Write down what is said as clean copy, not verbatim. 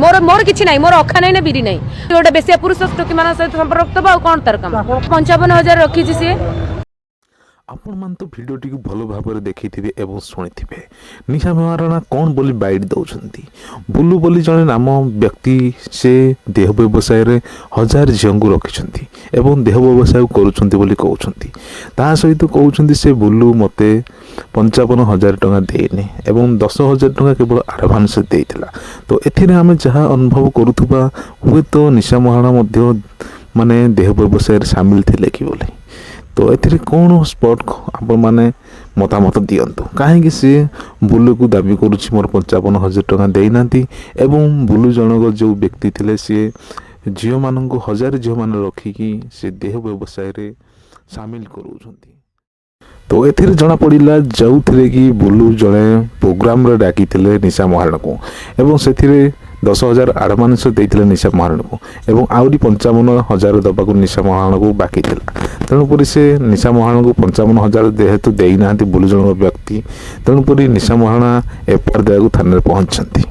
मोर मोर किसी ना मोर अखा ना बिरी ना गोटे बेसिया पुरुष टोकी मान सहित संपर्क थब कौन तार काम 55,000 रखी सी आपण मान तो भिडियोटी को भल भाव देखिथिबे एवं शुणिथिबे निशा महाराणा कौन बोली बाइट दउछंती बुलू बोली जने नाम व्यक्ति से देह व्यवसाय रे 1000 झियों को रखिछंती एवं देह व्यवसाय करूछंती बोली कहउछंती ता सहित कहउछंती से बुलू मते 55,000 टका देने एवं 10,000 टका केवल एडवांस देइतिला तो एथिरे हमें जहाँ अनुभव करूथबा हुए तो निशा महाराणा मध्य माने देह व्यवसाय रे शामिल थिले कि बोली तो एथिरे कौन स्पॉट आपण माने मतामत दियंतु कहीं सी बुलू को दाबी करुछि मोर 55,000 टका देइनांती एवं बुलू जनक जो व्यक्ति थिले सी झियो मान को 1000 झियो मान रखिकी से देह व्यवसाय रे शामिल करूछंती तो एथिरे जना पड़िला जो थिले कि बुलू जड़े प्रोग्राम रे डाकी थिले निशा महाराणा को एवं सेथिरे 10,000 एडवांस देइथिले निशा महाराणा को एवं आउरी 55,000 दबा को निशा महाराणा को बाकी थिला तेणुपरी से निशा महाराणा को 55,000 जेहेतु देना बुलू जन व्यक्ति तेणुपरी निशा महाराणा एफआईआर देवाक थाना पहुंचती।